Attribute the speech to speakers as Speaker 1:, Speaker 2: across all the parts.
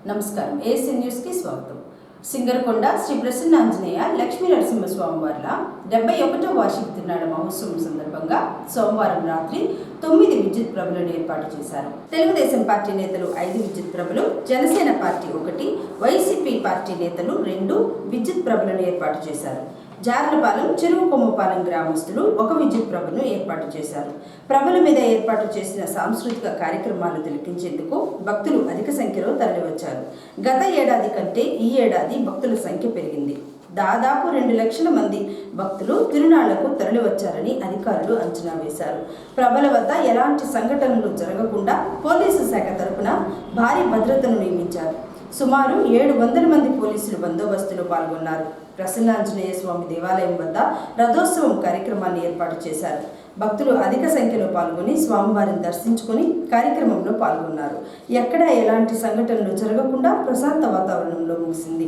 Speaker 1: నమస్కారం. ఏఎస్ఎన్ న్యూస్కి స్వాగతం. సింగరకొండ శ్రీ ప్రసన్న ఆంజనేయ లక్ష్మీ నరసింహస్వామి వార్ల 71వ వార్షిక తిరునాళ్ల మహోత్సవం సందర్భంగా సోమవారం రాత్రి 9 విద్యుత్ ప్రభలను ఏర్పాటు చేశారు. తెలుగుదేశం పార్టీ నేతలు 5 విద్యుత్ ప్రభలు, జనసేన పార్టీ 1, వైసీపీ పార్టీ నేతలు 2 విద్యుత్ ప్రభలను ఏర్పాటు చేశారు. జార్లపాలెం, చెరువు కొమ్మపాలెం గ్రామస్తులు 1 విద్యుత్ ప్రభను ఏర్పాటు చేశారు. ప్రభల మీద ఏర్పాటు చేసిన సాంస్కృతిక కార్యక్రమాలు తిలకించేందుకు భక్తులు అధిక సంఖ్యలో తరలివచ్చారు. గత ఏడాది కంటే ఈ ఏడాది భక్తుల సంఖ్య పెరిగింది. దాదాపు 2 లక్షల మంది భక్తులు తిరునాళ్లకు తరలివచ్చారని అధికారులు అంచనా వేశారు. ప్రభల వద్ద ఎలాంటి సంఘటనలు జరగకుండా పోలీసు శాఖ తరపున భారీ భద్రతను నియమించారు. సుమారు 700 మంది పోలీసులు బందోబస్తులో పాల్గొన్నారు. ప్రసన్నాంజనేయ స్వామి దేవాలయం వద్ద రథోత్సవం కార్యక్రమాన్ని ఏర్పాటు చేశారు. భక్తులు అధిక సంఖ్యలో పాల్గొని స్వామివారిని దర్శించుకుని కార్యక్రమంలో పాల్గొన్నారు. ఎక్కడా ఎలాంటి సంఘటనలు జరగకుండా ప్రశాంత వాతావరణంలో ముగిసింది.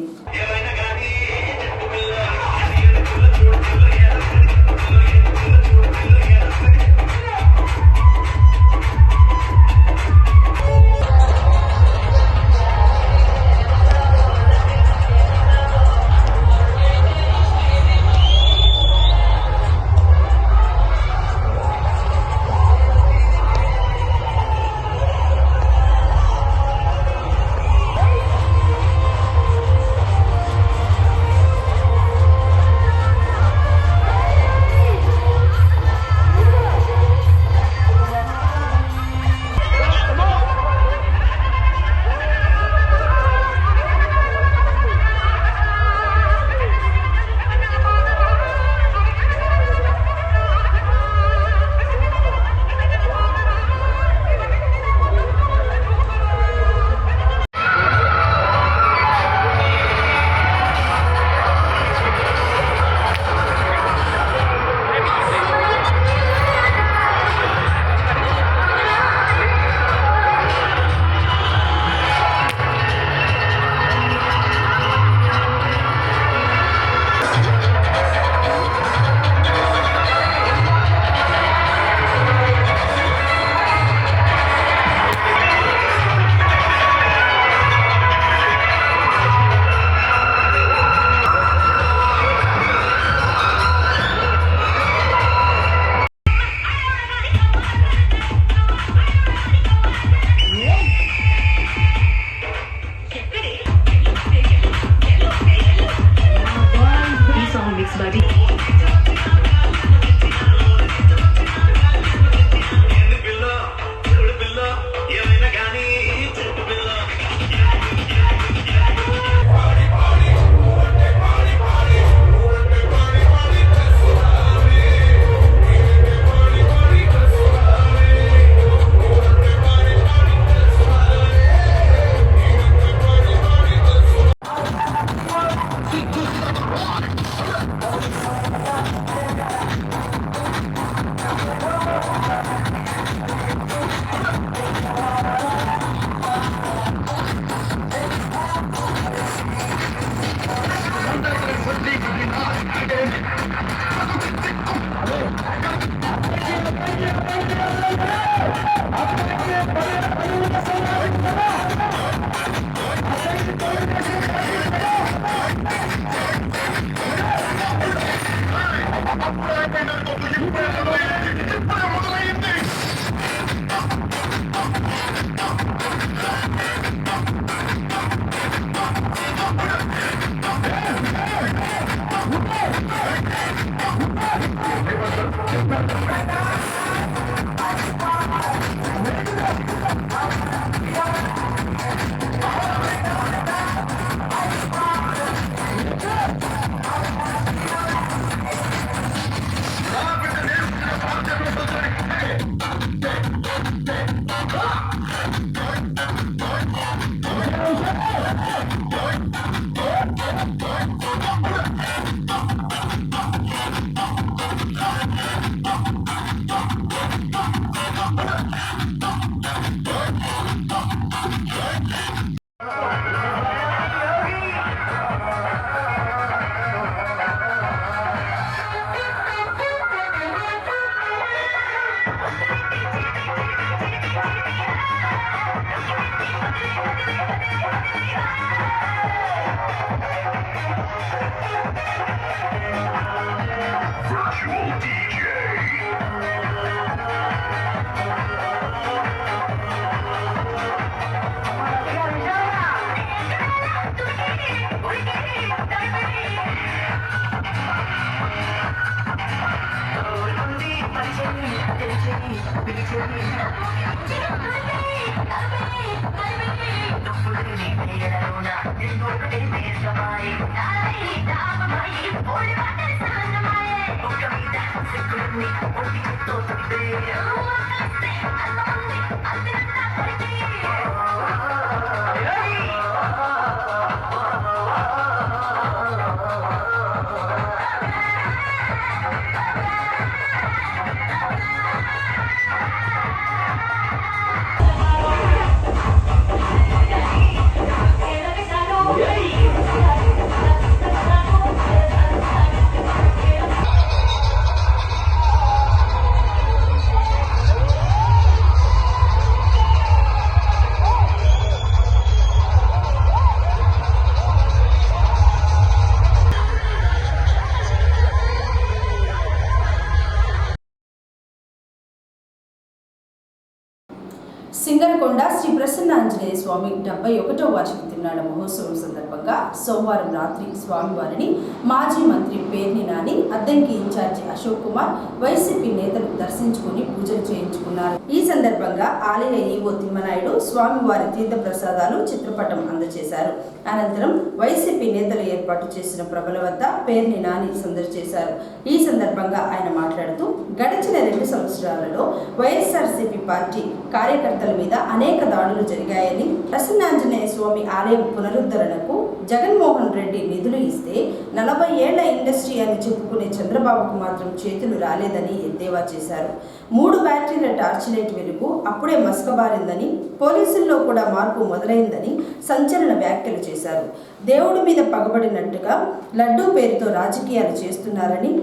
Speaker 1: సింగరకొండ శ్రీ ప్రసన్న ఆంజనేయ స్వామి 71వ వార్షిక తిరునాళ్ల మహోత్సవం సందర్భంగా సోమవారం రాత్రి స్వామివారిని మాజీ మంత్రి పేర్ని నాని, అద్దంకి ఇన్ఛార్జి అశోక్ కుమార్, వైసీపీ నేతలు దర్శించుకుని పూజలు చేయించుకున్నారు. ఈ సందర్భంగా ఆలయ ఈవో తిమ్మనాయుడు స్వామివారి తీర్థ ప్రసాదాలు, చిత్రపటం అందజేశారు. అనంతరం వైసీపీ నేతలు ఏర్పాటు చేసిన ప్రభల వద్ద పేర్ని నాని సందడి చేశారు. ఈ సందర్భంగా ఆయన మాట్లాడుతూ గడిచిన 2 సంవత్సరాలలో వైఎస్ఆర్సీపీ పార్టీ కార్యకర్తల మీద అనేక దాడులు జరిగాయని, ప్రసన్నాంజనేయ స్వామి ఆలయం పునరుద్ధరణకు జగన్మోహన్ రెడ్డి నిధులు ఇస్తే 40 ఏళ్ల ఇండస్ట్రీ అని చెప్పుకునే చంద్రబాబుకు మాత్రం చేతులు రాలేదని ఎద్దేవా చేశారు. 3 బ్యాటరీల టార్చ్ లైట్ వెలుగు అప్పుడే మసకబారిందని, పోలీసుల్లో కూడా మార్పు మొదలైందని సంచలన వ్యాఖ్యలు చేశారు. దేవుడి మీద పగబడినట్టుగా లడ్డూ పేరుతో రాజకీయాలు చేస్తున్నారని,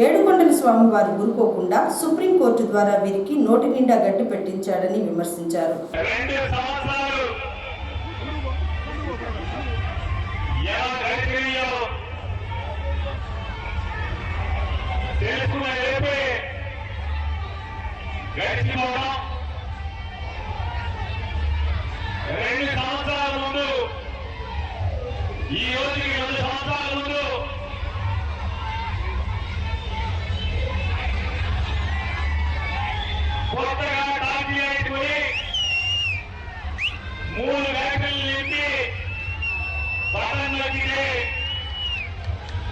Speaker 1: ఏడుకొండల స్వామివారు ఊరుకోకుండా సుప్రీంకోర్టు ద్వారా వీరికి నోటి నిండా గడ్డి పెట్టించాడని విమర్శించారు.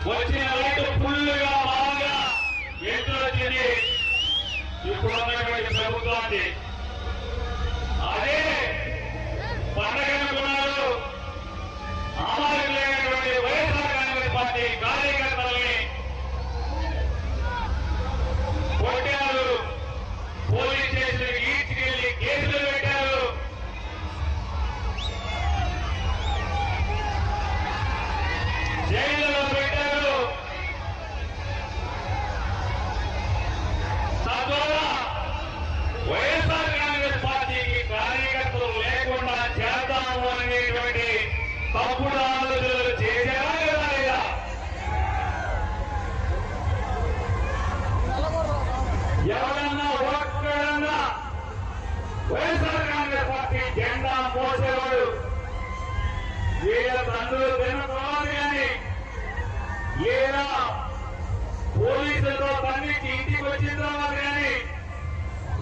Speaker 2: వచ్చిన లైట్ ఫుల్గా బాగా ఎత్తులు వచ్చింది. ఇప్పుడు ఉన్నటువంటి ప్రభుత్వాన్ని అదే పండగనుకున్నారు. అమలు లేనటువంటి వైఎస్ఆర్ కాంగ్రెస్ పార్టీ కార్యకర్తల్ని కొట్టారు, పోలీస్ స్టేషన్ ఈడ్చుకెళ్లి కేసులు పెట్టారు. జైల్లో పెట్టారు. తద్వారా వైఎస్ఆర్ కాంగ్రెస్ పార్టీకి కార్యకర్తలు లేకుండా చేద్దాము అనేటువంటి తప్పుడు ఆలోచనలు చేశారా లేదా? ఎవరన్నా ఒక్కడన్నా వైఎస్ఆర్ కాంగ్రెస్ పార్టీ జెండా మోసేవాడు వీళ్ళ తండ్రులు తినకోవాలి కానీ, లేదా పోలీసులతో తన్నించి ఇంటికి వచ్చిన తర్వాత కానీ,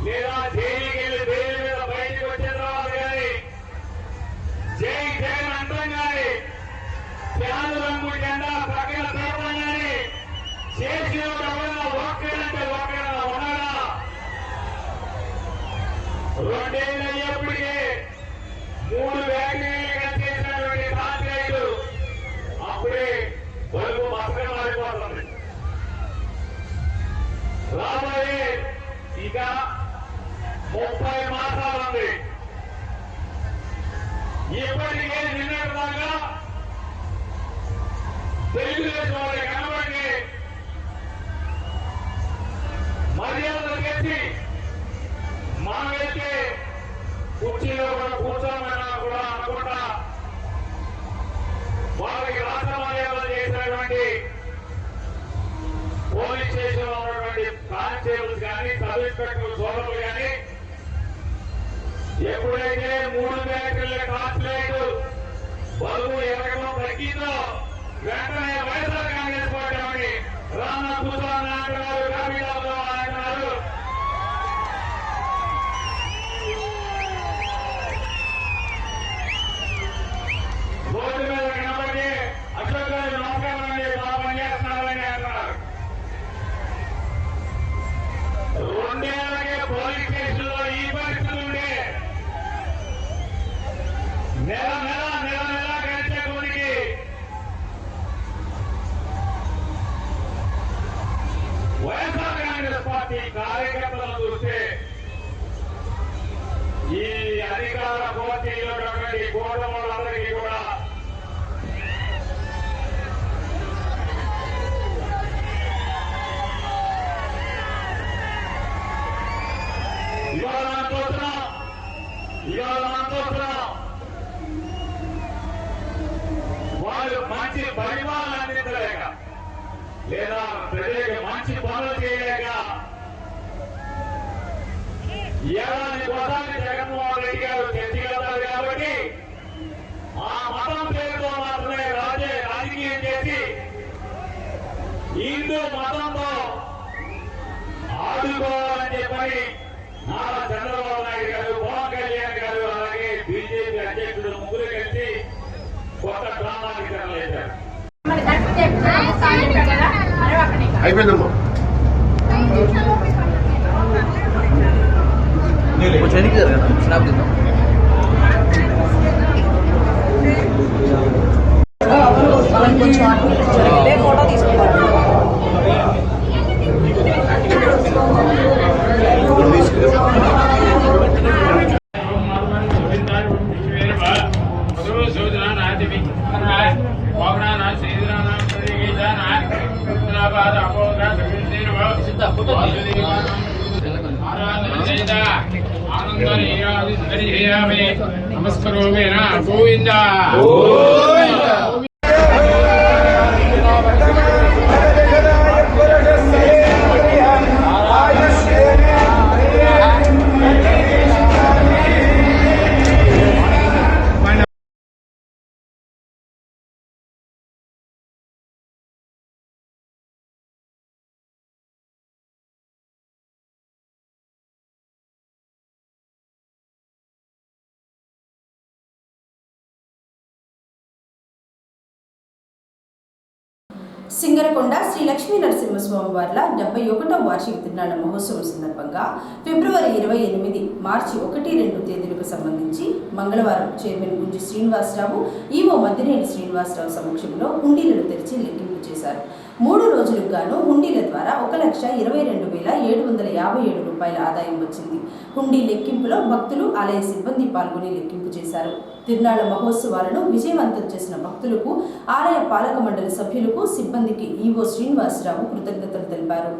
Speaker 2: లేదా జైలుకి వెళ్ళి జైలు మీద బయటికి వచ్చిన తర్వాత కానీ, జై జగన్ అంటాం కానీ, ఫ్యాను రంగు జెండా పక్కన పెడతాం కానీ, చేసిన ఎవరైనా ఒక్కడంటే ఒక్కడైనా ఉన్నాడా? 2 ఏళ్ళు అయ్యేప్పటికీ 3 బ్యాటరీలు కట్టేసినటువంటి కాంట్రాక్టు అప్పుడే బరువు మసక మారిపోతుంది. రాబోయే ఇక 30 మాసాలు ఉంది. ఇప్పటికే నిన్నటి దాకా తెలుగుదేశం వాళ్ళకి కనబడి మర్యాదలు చేసి మనమైతే కుర్చీలో కూడా కూర్చోమన్నా కూడా అనుకుంటా సబ్ ఇన్స్పెక్టర్ సోదరులు కానీ ఎప్పుడైతే 3 బ్యాటరీల టార్చ్ లైట్ బల్బు ఎరగడం తగ్గిందో వెంటనే వైఎస్ఆర్ కాంగ్రెస్ పార్టీ రామ కూర్చోని అంటున్నారు, కాపీలో అంటున్నారు. రోడ్డు మీద కనబడి అశోక్ గారు నమస్కారం అండి బాగా పనిచేస్తున్నారని అంటున్నారు. 2 ఏళ్ళకే పోలీస్ స్టేషన్లో ఈ పరిస్థితులు ఉండే నెల గడిచే కొనికి వైఎస్ఆర్ కాంగ్రెస్ పార్టీ కార్యకర్తలను చూస్తే ఈ అధికార పోటీలో కూటములందరికీ కూడా ఇవాళ మనం చూస్తున్నాం వాళ్ళు మంచి పరిపాలన అందించలేక లేదా ప్రజలకు మంచి పనులు చేయలేక ఏడాది కోసాన్ని జగన్మోహన్ రెడ్డి గారు తెచ్చిగలుగుతారు కాబట్టి ఆ మతం పేరుతో మాత్రమే రాజకీయం చేసి హిందూ మతంతో ఆడుకోవాలని చెప్పని నారా చంద్రబాబు నాయుడు గారు, పవన్ కళ్యాణ్ గారు, అలాగే బీజేపీ అధ్యక్షుడు ముగ్గురు కలిసి కొత్త డ్రామాకి తెరలేశారు.
Speaker 3: అయిపోయిందమ్మా.
Speaker 1: ఫోటో తీసుకుంటారు.
Speaker 4: నమస్కారం గోవింద
Speaker 1: సింగరకొండ శ్రీ లక్ష్మీ నరసింహస్వామి వార్ల 71వ వార్షిక తిరునాళ్ల మహోత్సవం సందర్భంగా ఫిబ్రవరి 28, మార్చి 1, 2 తేదీలకు సంబంధించి మంగళవారం చైర్మన్ గుంజి శ్రీనివాసరావు, ఈవో మద్దినేని శ్రీనివాసరావు సమక్షంలో హుండీలను తెరిచి లెక్కింపు చేశారు. 3 రోజులకు గాను హుండీల ద్వారా 1,22,757 రూపాయల ఆదాయం వచ్చింది. హుండీ లెక్కింపులో భక్తులు, ఆలయ సిబ్బంది పాల్గొని లెక్కింపు చేశారు. తిరునాళ్ల మహోత్సవాలను విజయవంతం చేసిన భక్తులకు, ఆలయ పాలక మండలి సభ్యులకు, సిబ్బందికి ఈవో శ్రీనివాసరావు కృతజ్ఞతలు తెలిపారు.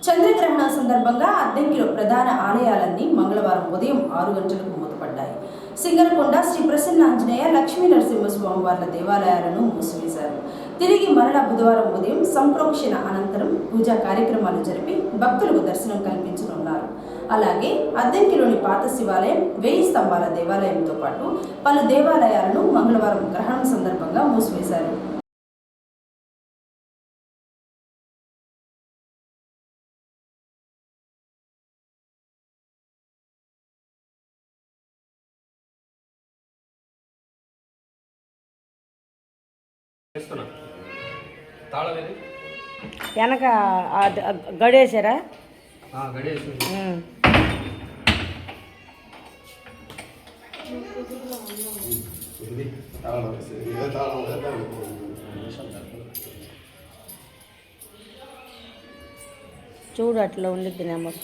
Speaker 1: చంద్రగ్రహణం సందర్భంగా అద్దంకిలో ప్రధాన ఆలయాలన్నీ మంగళవారం ఉదయం 6 గంటలకు మూతపడ్డాయి. సింగరకొండ శ్రీ ప్రసన్నాంజనేయ లక్ష్మీ నరసింహస్వామి వార్ల దేవాలయాలను మూసివేశారు. తిరిగి మరలా బుధవారం ఉదయం సంప్రోక్షణ అనంతరం పూజా కార్యక్రమాలు జరిపి భక్తులకు దర్శనం కల్పించనున్నారు. అలాగే అద్దంకిలోని పాత శివాలయం, 1000 స్తంభాల దేవాలయంతో పాటు పలు దేవాలయాలను మంగళవారం గ్రహణం సందర్భంగా మూసివేశారు.
Speaker 4: వెనక గడేసారా చూడు అట్లా ఉండిద్ది నెంబర్.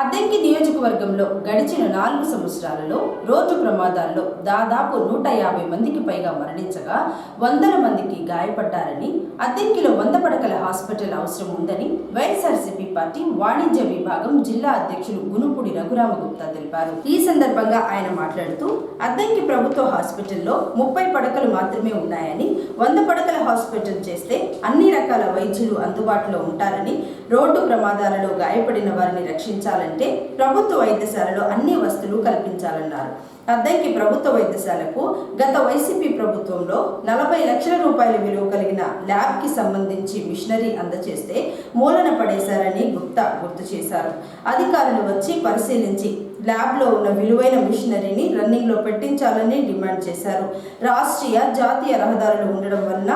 Speaker 1: అద్దంకి నియోజకవర్గంలో గడిచిన 4 సంవత్సరాలలో రోడ్డు ప్రమాదాల్లో దాదాపు 150 మందికి పైగా మరణించగా వందల మందికి గాయపడ్డారని, అద్దంకిలో 100 పడకల హాస్పిటల్ అవసరం ఉందని వైఎస్ఆర్సీపీ పార్టీ వాణిజ్య విభాగం జిల్లా అధ్యక్షులు గునుపూడి రఘురామగుప్తా తెలిపారు. ఈ సందర్భంగా ఆయన మాట్లాడుతూ అద్దంకి ప్రభుత్వ హాస్పిటల్లో 30 పడకలు మాత్రమే ఉన్నాయని, 100 పడకల హాస్పిటల్ చేస్తే అన్ని రకాల వైద్యులు అందుబాటులో ఉంటారని, రోడ్డు ప్రమాదాలలో గాయపడిన వారిని రక్షించాలని అంటే ప్రభుత్వ వైద్యశాలలో అన్ని వసతులు కల్పించాలన్నారు. అద్దంకి ప్రభుత్వ వైద్యశాలకు గత వైసీపీ ప్రభుత్వంలో 40 లక్షల రూపాయల విలువ కలిగిన ల్యాబ్కి సంబంధించి మిషనరీ అందజేస్తే మూలన పడేశారని గుప్తా గుర్తు చేశారు. అధికారులు వచ్చి పరిశీలించి ల్యాబ్లో ఉన్న విలువైన మిషనరీని రన్నింగ్లో పెట్టించాలని డిమాండ్ చేశారు. రాష్ట్రీయ, జాతీయ రహదారులు ఉండడం వలన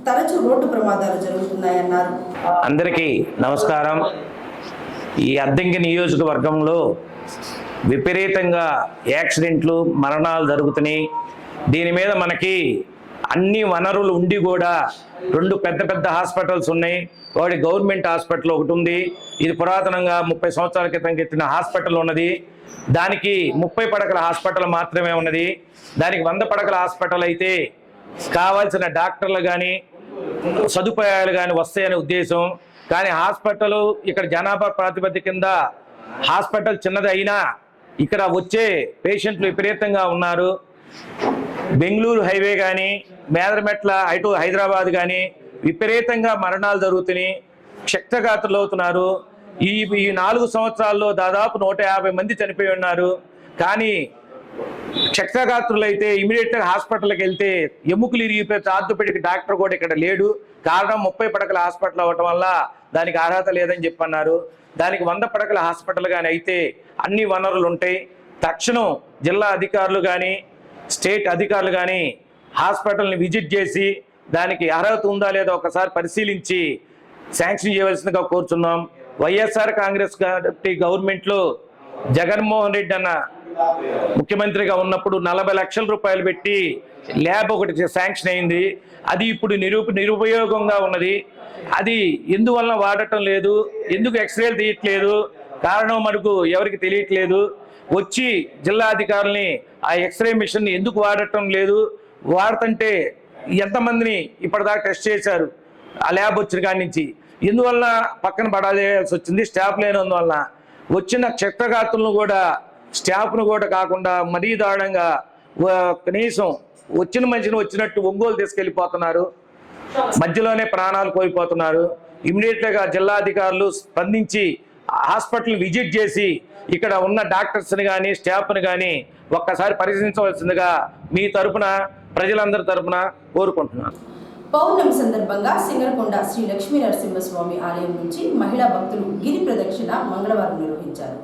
Speaker 1: తరచూ రోడ్డు ప్రమాదాలు జరుగుతున్నాయన్నారు.
Speaker 5: అందరికీ నమస్కారం. ఈ అద్దంకి నియోజకవర్గంలో విపరీతంగా యాక్సిడెంట్లు, మరణాలు జరుగుతున్నాయి. దీని మీద మనకి అన్ని వనరులు ఉండి కూడా 2 పెద్ద పెద్ద హాస్పిటల్స్ ఉన్నాయి. ఒకటి గవర్నమెంట్ హాస్పిటల్ ఒకటి ఉంది. ఇది పురాతనంగా 30 సంవత్సరాల క్రితం కట్టిన హాస్పిటల్ ఉన్నది. దానికి 30 పడకల హాస్పిటల్ మాత్రమే ఉన్నది. దానికి 100 పడకల హాస్పిటల్ అయితే కావాల్సిన డాక్టర్లు కానీ సదుపాయాలు కానీ వస్తాయనే ఉద్దేశం. కానీ హాస్పిటల్ ఇక్కడ జనాభా ప్రాతిపదిక కింద హాస్పిటల్ చిన్నది అయినా ఇక్కడ వచ్చే పేషెంట్లు విపరీతంగా ఉన్నారు. బెంగళూరు హైవే కానీ, మేదరమెట్ల ఇటు హైదరాబాద్ కానీ విపరీతంగా మరణాలు జరుగుతున్నాయి, క్షతగాత్రులు అవుతున్నారు. ఈ 4 సంవత్సరాల్లో దాదాపు 150 మంది చనిపోయి ఉన్నారు. కానీ క్షతగాత్రులు అయితే ఇమీడియట్గా హాస్పిటల్కి వెళ్తే ఎముకలు ఇరిగిపోతే ఆర్థోపెడిక్ డాక్టర్ కూడా ఇక్కడ లేడు. కారణం 30 పడకల హాస్పిటల్ అవ్వటం వల్ల దానికి అర్హత లేదని చెప్పన్నారు. దానికి 100 పడకల హాస్పిటల్ కానీ అయితే అన్ని వనరులు ఉంటాయి. తక్షణం జిల్లా అధికారులు కానీ, స్టేట్ అధికారులు కానీ హాస్పిటల్ని విజిట్ చేసి దానికి అర్హత ఉందా లేదా ఒకసారి పరిశీలించి శాంక్షన్ చేయవలసిందిగా కోరుచున్నాం. వైఎస్ఆర్ కాంగ్రెస్ పార్టీ గవర్నమెంట్లో జగన్మోహన్ రెడ్డి అన్న ముఖ్యమంత్రిగా ఉన్నప్పుడు 40 లక్షల రూపాయలు పెట్టి ల్యాబ్ ఒకటి శాంక్షన్ అయింది. అది ఇప్పుడు నిరుపయోగంగా ఉన్నది. అది ఎందువల్ల వాడటం లేదు, ఎందుకు ఎక్స్రేలు తీయట్లేదు, కారణం మనకు ఎవరికి తెలియట్లేదు. వచ్చి జిల్లా అధికారుల్ని ఆ ఎక్స్రే మిషన్ ఎందుకు వాడటం లేదు, వాడుతుంటే ఎంతమందిని ఇప్పటిదాకా టెస్ట్ చేశారు ఆ ల్యాబ్ వచ్చిన కాడి నుంచి, ఎందువల్ల పక్కన పడాల్సి వచ్చింది, స్టాఫ్ లేనందువల్ల. వచ్చిన క్షతగాత్రులను కూడా స్టాఫ్ను కూడా కాకుండా మరీ దారుణంగా కనీసం వచ్చిన మనిషిని వచ్చినట్టు ఒంగోలు తీసుకెళ్ళిపోతున్నారు. మధ్యలోనే ప్రాణాలు కోల్పోతున్నారు. ఇమ్మీడియట్గా జిల్లా అధికారులు స్పందించి హాస్పిటల్ విజిట్ చేసి ఇక్కడ ఉన్న డాక్టర్స్ని కానీ స్టాఫ్ని కానీ ఒక్కసారి పరిశీలించవలసిందిగా మీ తరపున, ప్రజలందరి తరపున కోరుకుంటున్నాను.
Speaker 1: పౌర్ణమి సందర్భంగా సింగరకొండ శ్రీ లక్ష్మీ నరసింహస్వామి ఆలయం నుంచి మహిళా భక్తులు గిరి ప్రదక్షిణ మంగళవారం నిర్వహించారు.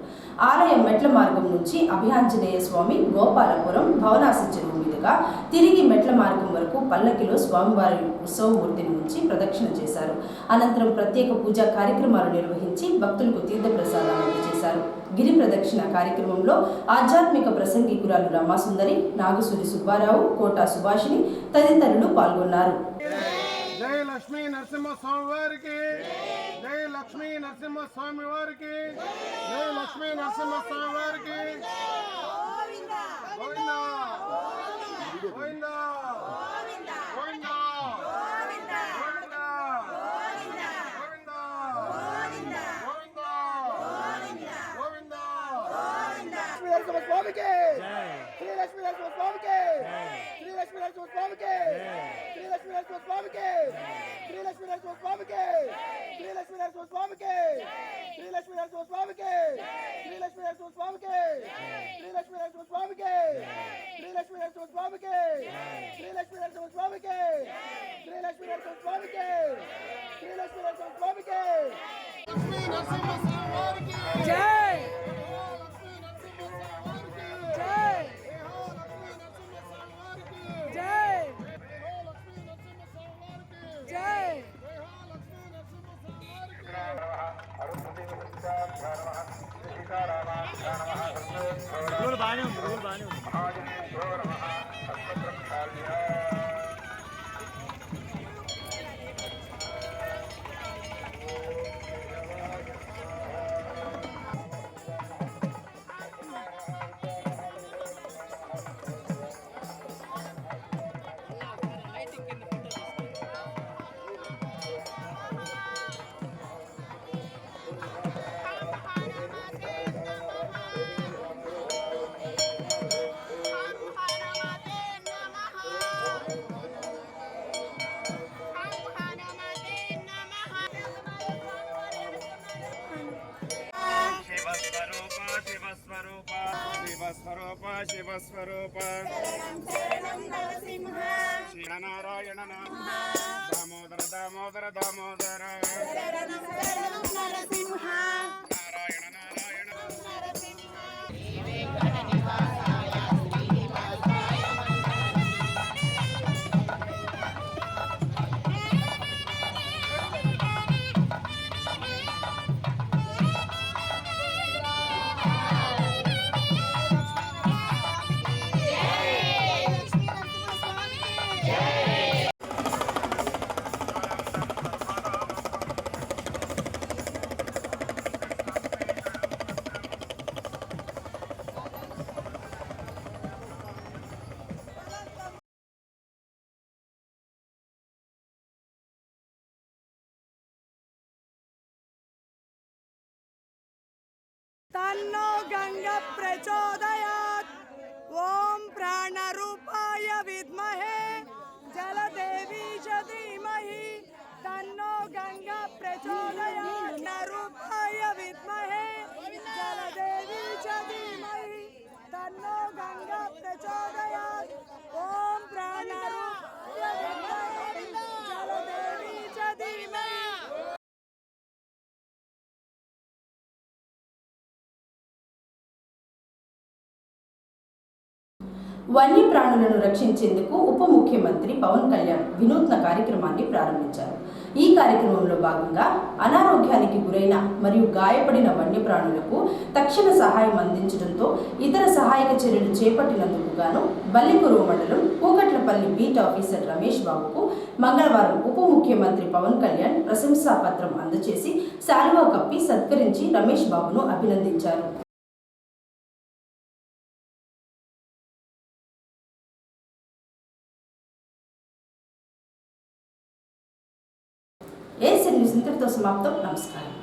Speaker 1: ఆలయం మెట్ల మార్గం నుంచి అభయాంజనేయ స్వామి గోపాలపురం భవనాసి చెరువు మీదుగా తిరిగి మెట్ల మార్గం వరకు పల్లకిలో స్వామివారి ఉత్సవమూర్తిని ఉంచి ప్రదక్షిణ చేశారు. అనంతరం ప్రత్యేక పూజా కార్యక్రమాలు నిర్వహించి భక్తులకు తీర్థప్రసాదాలు అందజేశారు. గిరి ప్రదక్షిణ కార్యక్రమంలో ఆధ్యాత్మిక ప్రసంగికురాలు రమాసుందరి, నాగసూరి సుబ్బారావు, కోటా సుభాషిణి తదితరులు పాల్గొన్నారు.
Speaker 3: జై లక్ష్మీ నరసింహ స్వామి వారికి, జై లక్ష్మీ నరసింహ స్వామి వారికి, జై లక్ష్మీ నరసింహ స్వామి వారికి. గోవిందా గోవిందా గోవిందా గోవిందా గోవిందా స్వామికి, శ్రీ లక్ష్మీ నరసింహ స్వామికి, శ్రీ లక్ష్మీ నరసింహ స్వామికి, శ్రీ లక్ష్మీ నరసింహ స్వామికి, శ్రీ లక్ష్మీ నరసింహ స్వామికి, శ్రీ లక్ష్మీ నరసింహ స్వామికి, శ్రీ లక్ష్మీ నరసింహ స్వామికి, శ్రీ లక్ష్మీ నరసింహ స్వామికి, శ్రీ లక్ష్మీ నరసింహ స్వామికి, శ్రీ లక్ష్మీ నరసింహ స్వామికి, శ్రీ లక్ష్మీ నరసింహ స్వామికి, శ్రీ లక్ష్మీ నరసింహ స్వామికి, శ్రీ లక్ష్మీ నరసింహ స్వామికి. లక్ష్మీ నరసింహ స్వామి వారికి జై. శివస్వరూప శివస్వరూప శ్రీనారాయణ దామోదర దామోదర దామోదర నారాయణ నారాయణ.
Speaker 6: तन्नो गंगा प्रचोदयात्। ओम प्राणरूपाय विद्महे जलदेवी च धीमहि तन्नो गंगा प्रचोदयात्। रूपाय विद्महे जलदेवी च धीमहि तन्नो गंगा प्रचोदयात्। ओम प्राणरूपाय विद्महे जलदेवी च धीमहि।
Speaker 1: వన్యప్రాణులను రక్షించేందుకు ఉప ముఖ్యమంత్రి పవన్ కళ్యాణ్ వినూత్న కార్యక్రమాన్ని ప్రారంభించారు. ఈ కార్యక్రమంలో భాగంగా అనారోగ్యానికి గురైన మరియు గాయపడిన వన్యప్రాణులకు తక్షణ సహాయం అందించడంతో ఇతర సహాయక చర్యలు చేపట్టినందుకు గాను బల్లికురువు మండలం కూకట్లపల్లి బీట్ ఆఫీసర్ రమేష్ బాబుకు మంగళవారం ఉప ముఖ్యమంత్రి పవన్ కళ్యాణ్ ప్రశంసా పత్రం అందజేసి శాలువా కప్పి సత్కరించి రమేష్ బాబును అభినందించారు. ఏసీ న్యూస్ ఇంతటితో సమాప్తం. నమస్కారం.